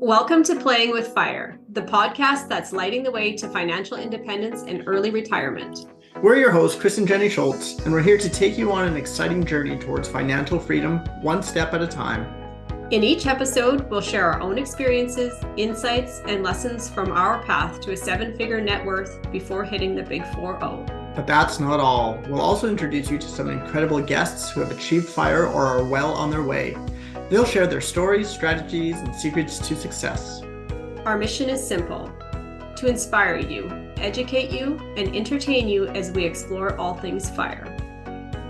Welcome to Playing with Fire, the podcast that's lighting the way to financial independence and early retirement. We're your hosts, Chris and Jenni Schulz, and we're here to take you on an exciting journey towards financial freedom, one step at a time. In each episode, we'll share our own experiences, insights, and lessons from our path to a seven-figure net worth before hitting the big 4-0. But that's not all. We'll also introduce you to some incredible guests who have achieved FIRE or are well on their way. They'll share their stories, strategies, and secrets to success. Our mission is simple: to inspire you, educate you, and entertain you as we explore all things FIRE.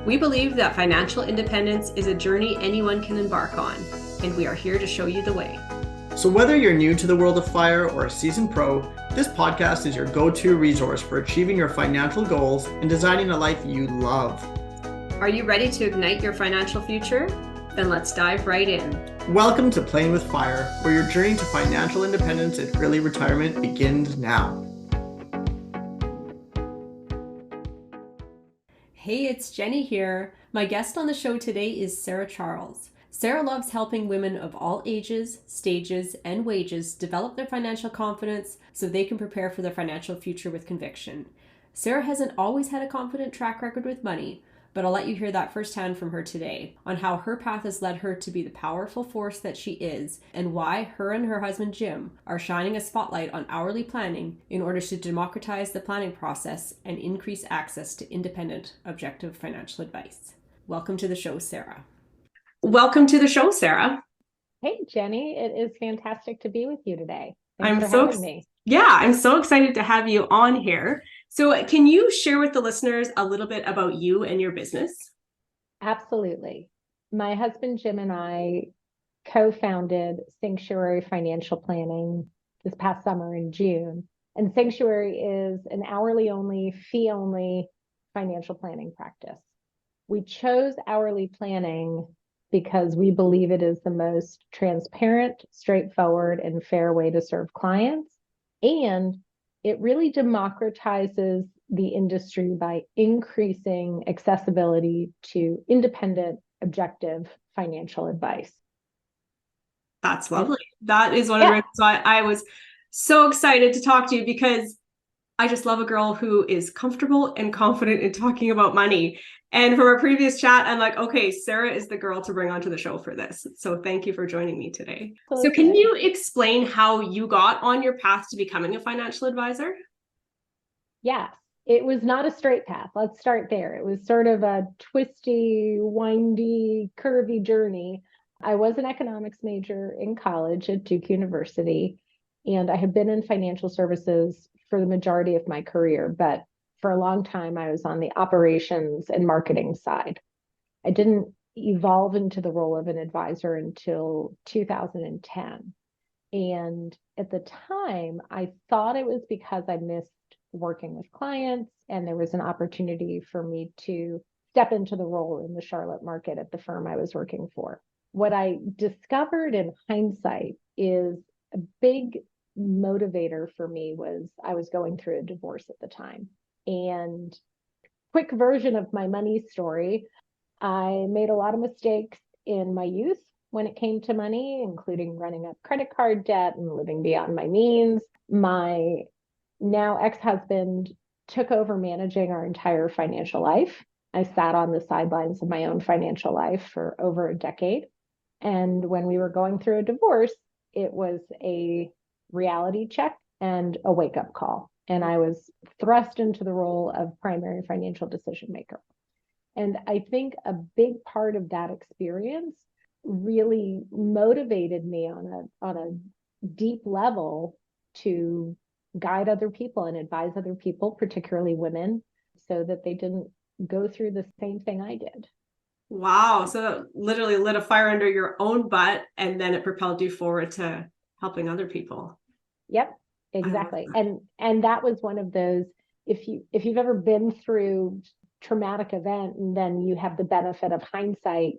We believe that financial independence is a journey anyone can embark on, and we are here to show you the way. So whether you're new to the world of FIRE or a seasoned pro, this podcast is your go-to resource for achieving your financial goals and designing a life you love. Are you ready to ignite your financial future? Then let's dive right in. Welcome to Playing with Fire, where your journey to financial independence and early retirement begins now. Hey, it's Jenni here. My guest on the show today is Sarah Charles. Sarah loves helping women of all ages, stages, and wages develop their financial confidence so they can prepare for their financial future with conviction. Sarah hasn't always had a confident track record with money, but I'll let you hear that firsthand from her today on how her path has led her to be the powerful force that she is, and why her and her husband Jim are shining a spotlight on hourly planning in order to democratize the planning process and increase access to independent, objective financial advice. Welcome to the show, Sarah. Welcome to the show, Sarah. Hey, Jenni. It is fantastic to be with you today. I'm so excited to have you on here. So can you share with the listeners a little bit about you and your business? Absolutely. My husband, Jim, and I co-founded Sanctuary Financial Planning this past summer in June. And Sanctuary is an hourly only, fee only financial planning practice. We chose hourly planning because we believe it is the most transparent, straightforward, and fair way to serve clients. And it really democratizes the industry by increasing accessibility to independent, objective financial advice. That's lovely. That is one of the reasons why I was so excited to talk to you, because I just love a girl who is comfortable and confident in talking about money. And from our previous chat, I'm like, okay, Sarah is the girl to bring onto the show for this. So thank you for joining me today. So can you explain how you got on your path to becoming a financial advisor? Yes, it was not a straight path. Let's start there. It was sort of a twisty, windy, curvy journey. I was an economics major in college at Duke University, and I have been in financial services for the majority of my career, but for a long time, I was on the operations and marketing side. I didn't evolve into the role of an advisor until 2010. And at the time, I thought it was because I missed working with clients, and there was an opportunity for me to step into the role in the Charlotte market at the firm I was working for. What I discovered in hindsight is a big motivator for me was I was going through a divorce at the time. And quick version of my money story, I made a lot of mistakes in my youth when it came to money, including running up credit card debt and living beyond my means. My now ex-husband took over managing our entire financial life. I sat on the sidelines of my own financial life for over a decade. And when we were going through a divorce, it was a reality check and a wake-up call. And I was thrust into the role of primary financial decision maker. And I think a big part of that experience really motivated me on a deep level to guide other people and advise other people, particularly women, so that they didn't go through the same thing I did. Wow. So that literally lit a fire under your own butt, and then it propelled you forward to helping other people. Yep. Exactly. And that was one of those, if you've ever been through traumatic event and then you have the benefit of hindsight,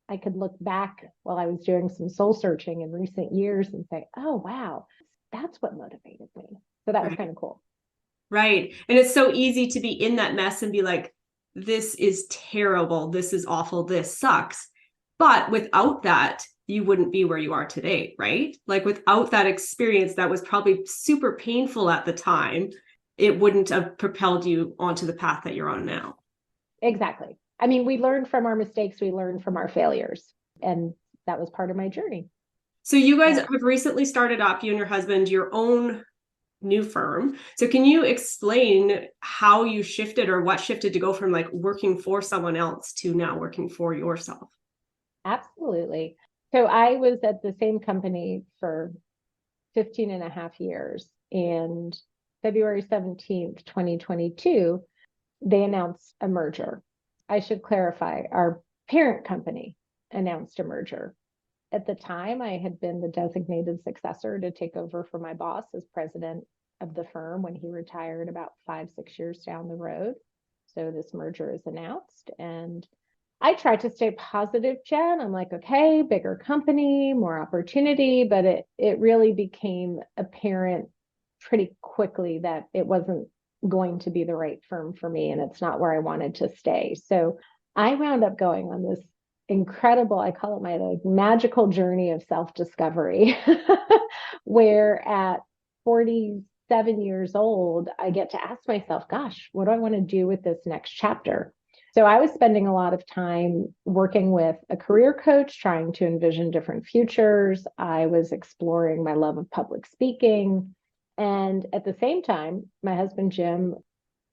I could look back while I was doing some soul searching in recent years and say, oh, wow, that's what motivated me. So that was kind of cool. Right. And it's so easy to be in that mess and be like, this is terrible. This is awful. This sucks. But without that, you wouldn't be where you are today, right? Like without that experience that was probably super painful at the time, it wouldn't have propelled you onto the path that you're on now. Exactly. I mean, we learned from our mistakes, we learned from our failures, and that was part of my journey. So you guys have recently started up, you and your husband, your own new firm. So can you explain how you shifted or what shifted to go from like working for someone else to now working for yourself? Absolutely. So I was at the same company for 15 and a half years, and February 17th, 2022, they announced a merger. I should clarify, our parent company announced a merger. At the time, I had been the designated successor to take over for my boss as president of the firm when he retired about 5-6 years down the road. So this merger is announced, and I tried to stay positive, Jen. I'm like, okay, bigger company, more opportunity, but it really became apparent pretty quickly that it wasn't going to be the right firm for me, and it's not where I wanted to stay. So I wound up going on this incredible, I call it my like magical journey of self-discovery, where at 47 years old, I get to ask myself, gosh, what do I want to do with this next chapter? So I was spending a lot of time working with a career coach, trying to envision different futures. I was exploring my love of public speaking. And at the same time, my husband, Jim,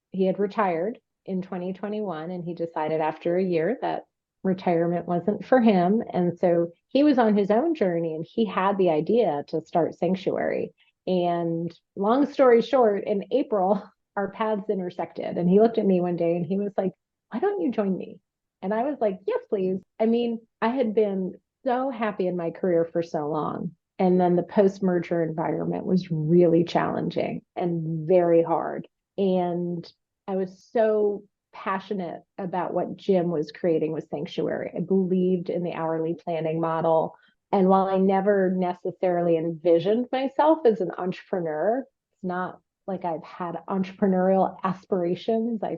he had retired in 2021, and he decided after a year that retirement wasn't for him. And so he was on his own journey, and he had the idea to start Sanctuary. And long story short, in April, our paths intersected. And he looked at me one day and he was like, why don't you join me? And I was like, yes, please. I mean, I had been so happy in my career for so long. And then the post-merger environment was really challenging and very hard. And I was so passionate about what Jim was creating with Sanctuary. I believed in the hourly planning model. And while I never necessarily envisioned myself as an entrepreneur, it's not like I've had entrepreneurial aspirations. I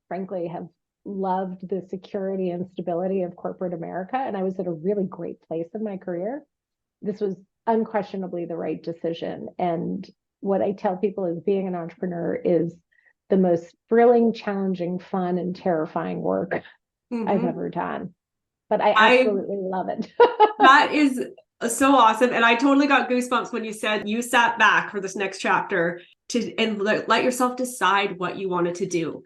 frankly have loved the security and stability of corporate America, and I was at a really great place in my career. This was unquestionably the right decision. And what I tell people is being an entrepreneur is the most thrilling, challenging, fun, and terrifying work I've ever done. But I absolutely love it. That is so awesome. And I totally got goosebumps when you said you sat back for this next chapter and let yourself decide what you wanted to do.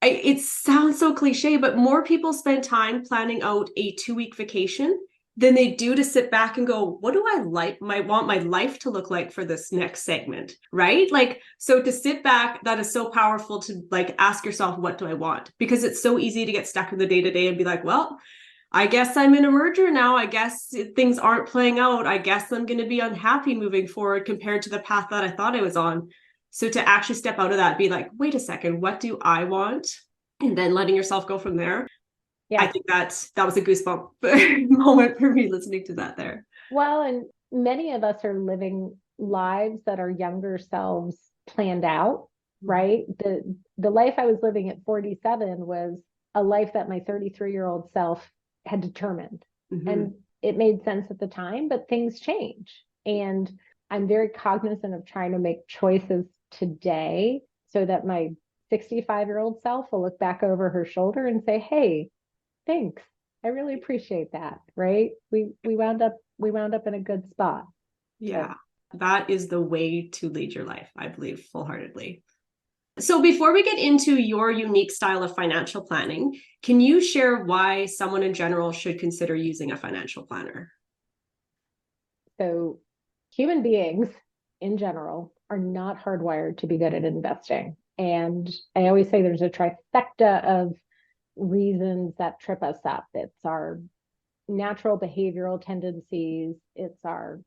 It sounds so cliche, but more people spend time planning out a 2-week vacation than they do to sit back and go, what do I want my life to look like for this next segment, right? Like, so to sit back, that is so powerful to like ask yourself, what do I want? Because it's so easy to get stuck in the day-to-day and be like, well, I guess I'm in a merger now. I guess things aren't playing out. I guess I'm going to be unhappy moving forward compared to the path that I thought I was on. So to actually step out of that, be like, wait a second, what do I want? And then letting yourself go from there. Yeah. I think that was a goosebump moment for me listening to that there. Well, and many of us are living lives that our younger selves planned out, right? The life I was living at 47 was a life that my 33-year-old self had determined. And it made sense at the time, but things change. And I'm very cognizant of trying to make choices today so that my 65-year-old self will look back over her shoulder and say, hey, thanks. I really appreciate that, right? We wound up in a good spot. Yeah, that is the way to lead your life, I believe, full-heartedly. So before we get into your unique style of financial planning, can you share why someone in general should consider using a financial planner? So human beings in general are not hardwired to be good at investing. And I always say there's a trifecta of reasons that trip us up. It's our natural behavioral tendencies, it's our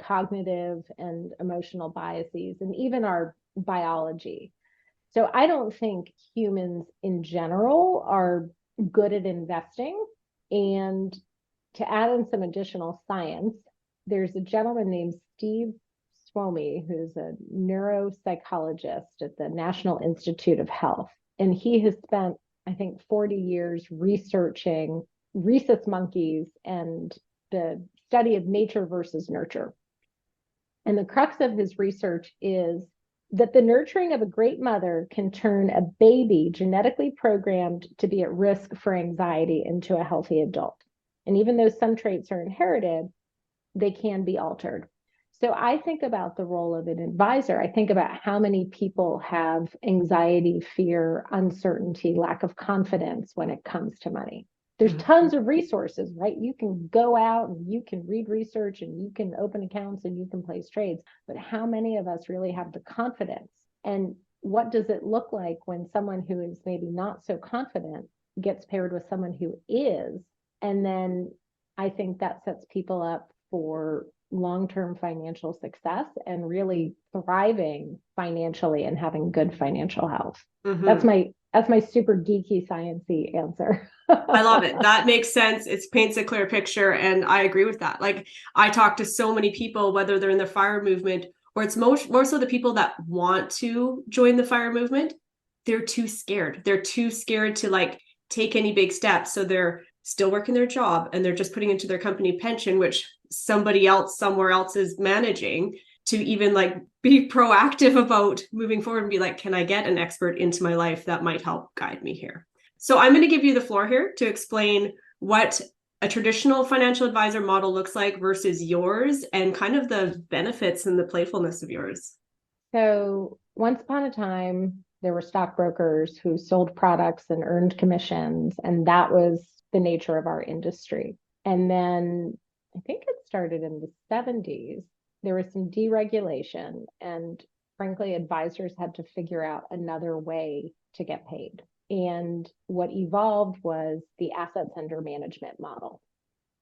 cognitive and emotional biases, and even our biology. So I don't think humans in general are good at investing. And to add in some additional science, there's a gentleman named Steve Swomey, who's a neuropsychologist at the National Institute of Health. And he has spent, I think, 40 years researching rhesus monkeys and the study of nature versus nurture. And the crux of his research is that the nurturing of a great mother can turn a baby genetically programmed to be at risk for anxiety into a healthy adult. And even though some traits are inherited, they can be altered. So I think about the role of an advisor. I think about how many people have anxiety, fear, uncertainty, lack of confidence when it comes to money. There's tons of resources, right? You can go out and you can read research and you can open accounts and you can place trades. But how many of us really have the confidence? And what does it look like when someone who is maybe not so confident gets paired with someone who is? And then I think that sets people up for long-term financial success and really thriving financially and having good financial health. That's my super geeky sciencey answer. I love it. That makes sense. It paints a clear picture. And I agree with that. Like, I talk to so many people, whether they're in the FIRE movement or it's more so the people that want to join the FIRE movement, they're too scared. They're too scared to like take any big steps. So they're still working their job and they're just putting into their company pension, which somebody else somewhere else is managing, to even like be proactive about moving forward and be like, can I get an expert into my life that might help guide me here? So I'm going to give you the floor here to explain what a traditional financial advisor model looks like versus yours and kind of the benefits and the playfulness of yours. So once upon a time, there were stockbrokers who sold products and earned commissions, and that was the nature of our industry. And then I think it started in the 70s. There was some deregulation, and frankly, advisors had to figure out another way to get paid. And what evolved was the assets under management model,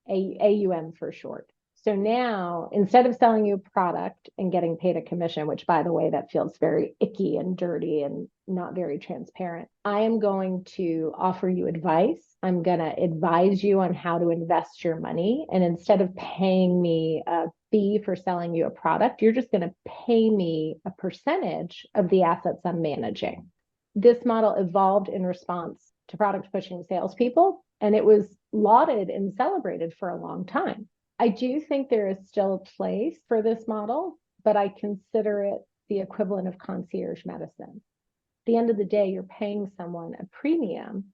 AUM for short. So now, instead of selling you a product and getting paid a commission, which by the way, that feels very icky and dirty and not very transparent, I am going to offer you advice. I'm going to advise you on how to invest your money. And instead of paying me a fee for selling you a product, you're just going to pay me a percentage of the assets I'm managing. This model evolved in response to product pushing salespeople, and it was lauded and celebrated for a long time. I do think there is still a place for this model, but I consider it the equivalent of concierge medicine. At the end of the day, you're paying someone a premium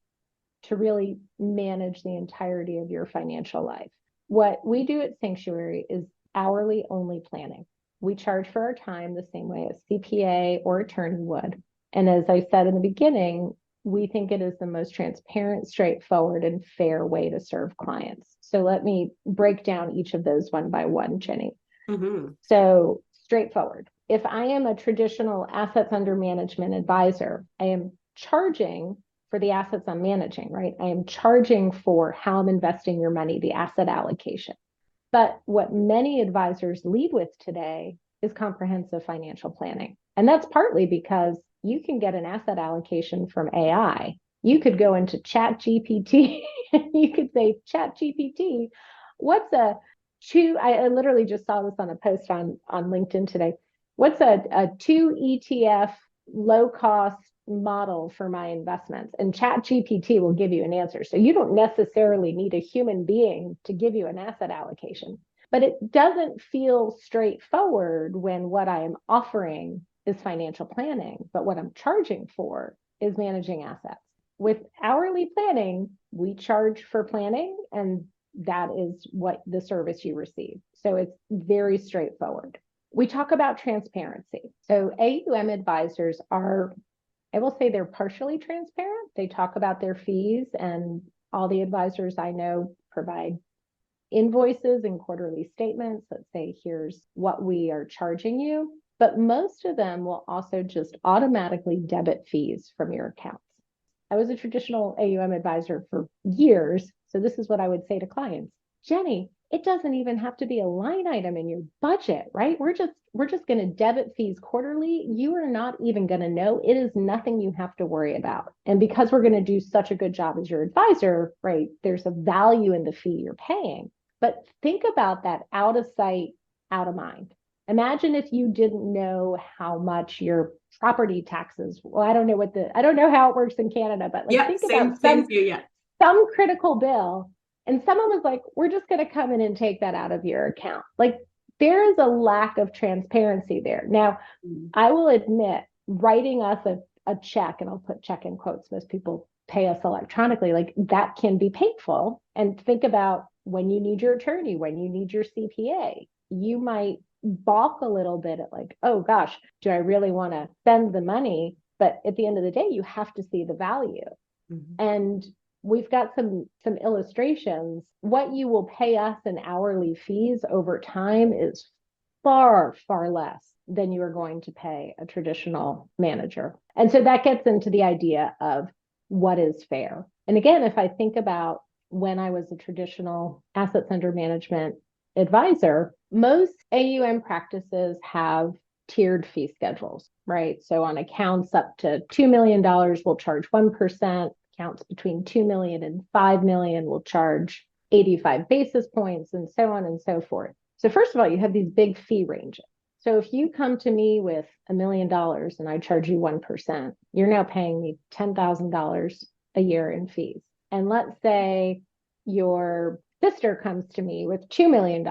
to really manage the entirety of your financial life. What we do at Sanctuary is hourly only planning. We charge for our time the same way a CPA or attorney would. And as I said in the beginning, we think it is the most transparent, straightforward, and fair way to serve clients. So let me break down each of those one by one, Jenni. So straightforward. If I am a traditional assets under management advisor, I am charging for the assets I'm managing, right? I am charging for how I'm investing your money, the asset allocation. But what many advisors lead with today is comprehensive financial planning. And that's partly because you can get an asset allocation from AI. You could go into ChatGPT and you could say, ChatGPT, what's a two? I literally just saw this on a post on LinkedIn today. What's a 2 ETF low cost model for my investments? And ChatGPT will give you an answer. So you don't necessarily need a human being to give you an asset allocation, but it doesn't feel straightforward when what I am offering is financial planning, but what I'm charging for is managing assets. With hourly planning, we charge for planning, and that is what the service you receive. So it's very straightforward. We talk about transparency. So AUM advisors are, I will say they're partially transparent. They talk about their fees, and all the advisors I know provide invoices and quarterly statements that say, here's what we are charging you. But most of them will also just automatically debit fees from your accounts. I was a traditional AUM advisor for years, so this is what I would say to clients. Jenni, it doesn't even have to be a line item in your budget, right? We're just going to debit fees quarterly. You are not even going to know. It is nothing you have to worry about. And because we're going to do such a good job as your advisor, right, there's a value in the fee you're paying. But think about that out of sight, out of mind. Imagine if you didn't know how much your property taxes, well, I don't know how it works in Canada, but like think about some critical bill And someone was like, we're just going to come in and take that out of your account. Like, there is a lack of transparency there. Now, I will admit, writing us a check, and I'll put check in quotes, most people pay us electronically, like that can be painful. And think about when you need your attorney, when you need your CPA, you might balk a little bit at like, oh gosh, do I really want to spend the money? But at the end of the day, you have to see the value. And we've got some illustrations. What you will pay us in hourly fees over time is far, far less than you are going to pay a traditional manager. And so that gets into the idea of what is fair. And again, if I think about when I was a traditional assets under management advisor, most AUM practices have tiered fee schedules, right? So on accounts up to $2 million, we'll charge 1%. Accounts between 2 million and 5 million will charge 85 basis points, and so on and so forth. So first of all, you have these big fee ranges. So if you come to me with $1 million and I charge you 1%, you're now paying me $10,000 a year in fees. And let's say your sister comes to me with $2 million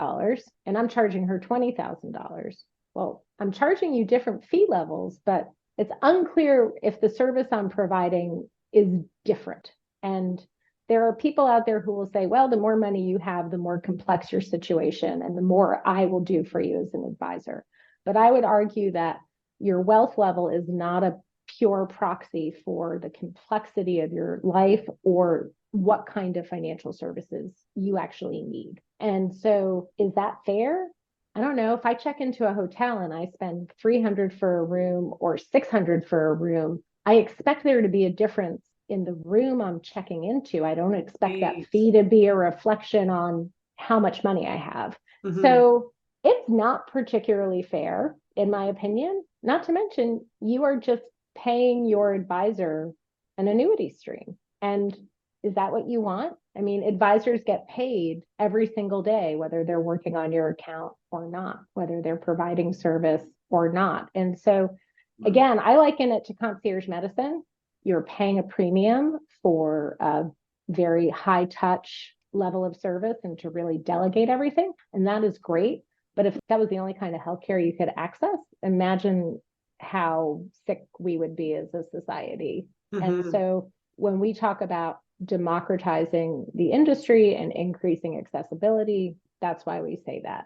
and I'm charging her $20,000. Well, I'm charging you different fee levels, but it's unclear if the service I'm providing is different. And there are people out there who will say, well, the more money you have, the more complex your situation and the more I will do for you as an advisor. But I would argue that your wealth level is not a pure proxy for the complexity of your life or what kind of financial services you actually need. And so is that fair? I don't know. If I check into a hotel and I spend $300 for a room or $600 for a room, I expect there to be a difference in the room I'm checking into. I don't expect that fee to be a reflection on how much money I have. So it's not particularly fair, in my opinion. Not to mention, you are just paying your advisor an annuity stream. And is that what you want? I mean, advisors get paid every single day, whether they're working on your account or not, whether they're providing service or not. And so again, I liken it to concierge medicine. You're paying a premium for a very high touch level of service and to really delegate everything. And that is great. But if that was the only kind of healthcare you could access, imagine how sick we would be as a society. And so when we talk about democratizing the industry and increasing accessibility, that's why we say that.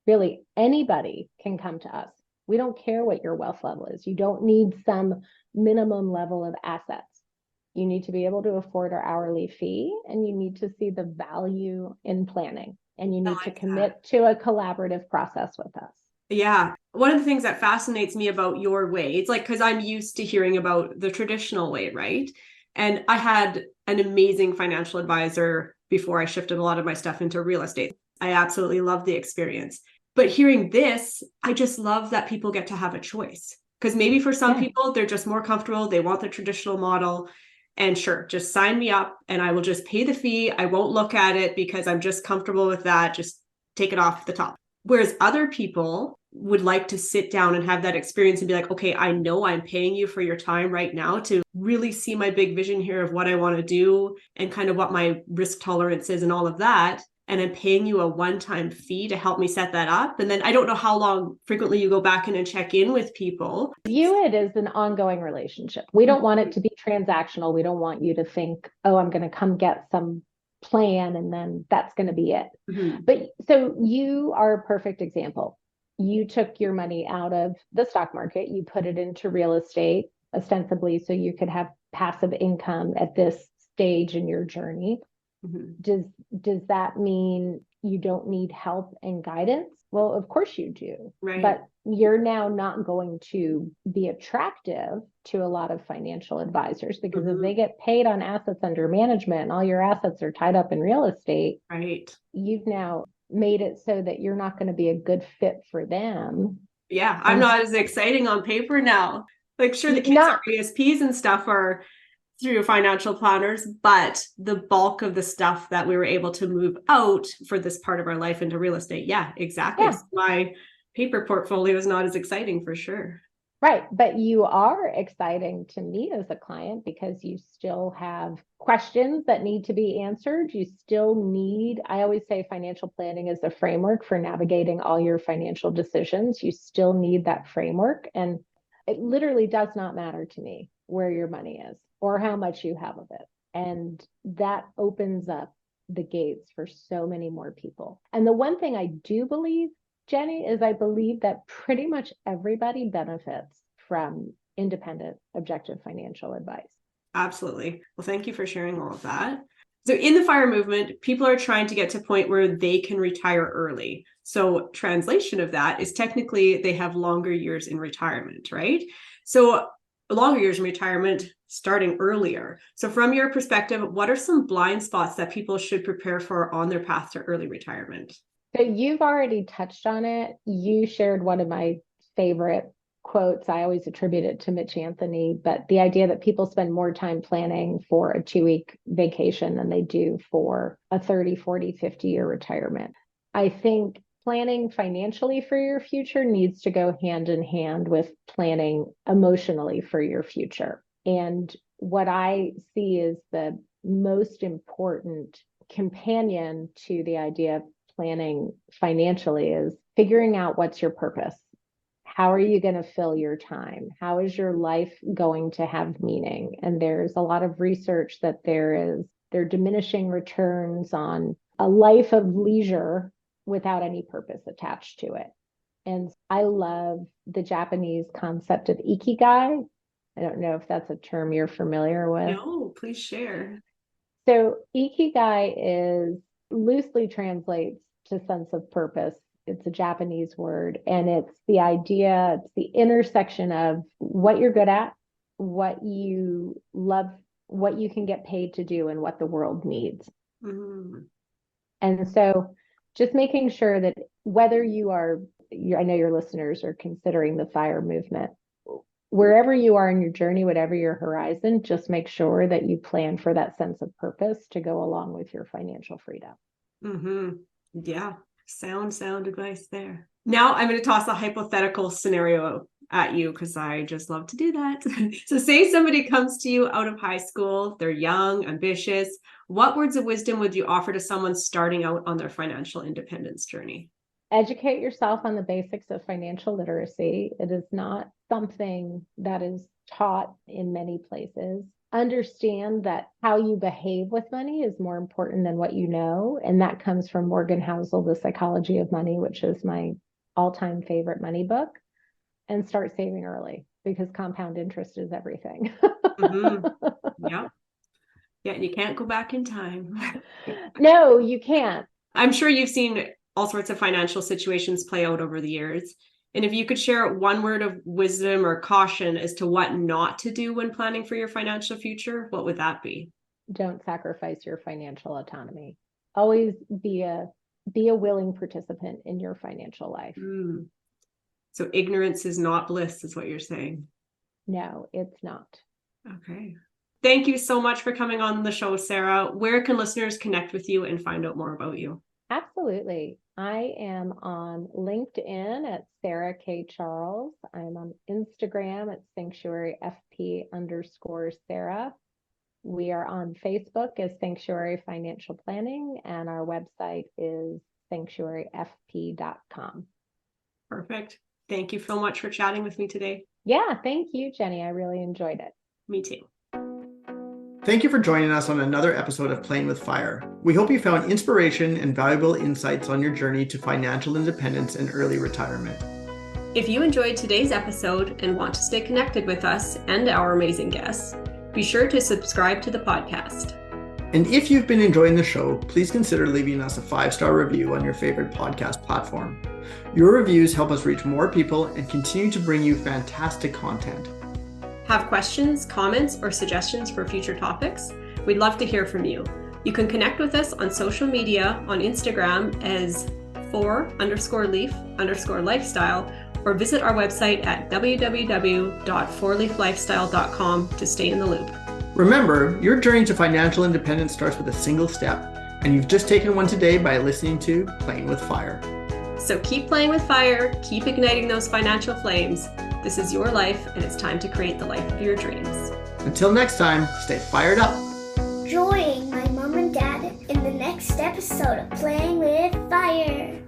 Really, anybody can come to us. We don't care what your wealth level is. You don't need some minimum level of assets. You need to be able to afford our hourly fee, and you need to see the value in planning, and you need to commit to a collaborative process with us. Yeah. One of the things that fascinates me about your way, it's like, because I'm used to hearing about the traditional way, right? And I had an amazing financial advisor before I shifted a lot of my stuff into real estate. I absolutely loved the experience. But hearing this, I just love that people get to have a choice. Because maybe for some people, they're just more comfortable. They want the traditional model. And sure, just sign me up and I will just pay the fee. I won't look at it because I'm just comfortable with that. Just take it off the top. Whereas other people would like to sit down and have that experience and be like, okay, I know I'm paying you for your time right now to really see my big vision here of what I want to do and kind of what my risk tolerance is and all of that. And I'm paying you a one-time fee to help me set that up. And then I don't know how long frequently you go back in and check in with people. View it as an ongoing relationship. We don't want it to be transactional. We don't want you to think, oh, I'm going to come get some plan and then that's going to be it. But so you are a perfect example. You took your money out of the stock market, you put it into real estate, ostensibly so you could have passive income at this stage in your journey. Does that mean you don't need help and guidance? Well, of course you do. Right. But you're now not going to be attractive to a lot of financial advisors because if they get paid on assets under management and all your assets are tied up in real estate, right, you've now made it so that you're not going to be a good fit for them. Yeah, I'm not as exciting on paper now. Like, sure, the kids are ASPs and stuff are through financial planners, but the bulk of the stuff that we were able to move out for this part of our life into real estate. Yeah, exactly. So my paper portfolio is not as exciting for sure. Right. But you are exciting to me as a client because you still have questions that need to be answered. You still need, I always say financial planning is a framework for navigating all your financial decisions. You still need that framework. And it literally does not matter to me where your money is or how much you have of it. And that opens up the gates for so many more people. And the one thing I do believe, Jenny, is I believe that pretty much everybody benefits from independent, objective financial advice. Absolutely. Well, thank you for sharing all of that. So in the FIRE movement, people are trying to get to a point where they can retire early. So translation of that is technically they have longer years in retirement, right? So longer years in retirement starting earlier. So from your perspective, what are some blind spots that people should prepare for on their path to early retirement? So you've already touched on it. You shared one of my favorite quotes. I always attribute it to Mitch Anthony, but the idea that people spend more time planning for a 2-week vacation than they do for a 30, 40, 50-year retirement. I think planning financially for your future needs to go hand in hand with planning emotionally for your future. And what I see is the most important companion to the idea of planning financially is figuring out what's your purpose. How are you going to fill your time? How is your life going to have meaning? And there's a lot of research that there are diminishing returns on a life of leisure without any purpose attached to it. And I love the Japanese concept of ikigai. I don't know if that's a term you're familiar with. No, please share. So ikigai is loosely translates to sense of purpose. It's a Japanese word, and it's the idea, it's the intersection of what you're good at, what you love, what you can get paid to do, and what the world needs. Mm-hmm. And so just making sure that whether I know your listeners are considering the FIRE movement, wherever you are in your journey, whatever your horizon, just make sure that you plan for that sense of purpose to go along with your financial freedom. Mm-hmm. Yeah. Sound advice there. Now I'm going to toss a hypothetical scenario at you because I just love to do that. So say somebody comes to you out of high school, they're young, ambitious. What words of wisdom would you offer to someone starting out on their financial independence journey? Educate yourself on the basics of financial literacy. It is not something that is taught in many places. Understand that how you behave with money is more important than what you know. And that comes from Morgan Housel, The Psychology of Money, which is my all-time favorite money book. And start saving early because compound interest is everything. Mm-hmm. Yeah. Yeah. And you can't go back in time. No, you can't. I'm sure you've seen all sorts of financial situations play out over the years. And if you could share one word of wisdom or caution as to what not to do when planning for your financial future, what would that be? Don't sacrifice your financial autonomy. Always be a willing participant in your financial life. Mm. So ignorance is not bliss, is what you're saying. No, it's not. Okay. Thank you so much for coming on the show, Sarah. Where can listeners connect with you and find out more about you? Absolutely. I am on LinkedIn at Sarah K. Charles. I'm on Instagram at sanctuaryfp_Sarah. We are on Facebook as Sanctuary Financial Planning, and our website is sanctuaryfp.com. Perfect. Thank you so much for chatting with me today. Yeah, thank you, Jenny. I really enjoyed it. Me too. Thank you for joining us on another episode of Playing with Fire. We hope you found inspiration and valuable insights on your journey to financial independence and early retirement. If you enjoyed today's episode and want to stay connected with us and our amazing guests, be sure to subscribe to the podcast. And if you've been enjoying the show, please consider leaving us a 5-star review on your favorite podcast platform. Your reviews help us reach more people and continue to bring you fantastic content. Have questions, comments, or suggestions for future topics? We'd love to hear from you. You can connect with us on social media on Instagram as _leaf_lifestyle, or visit our website at www.4leaflifestyle.com to stay in the loop. Remember, your journey to financial independence starts with a single step, and you've just taken one today by listening to Playing with Fire. So keep playing with fire, keep igniting those financial flames. This is your life, and it's time to create the life of your dreams. Until next time, stay fired up. Join my mom and dad in the next episode of Playing with Fire.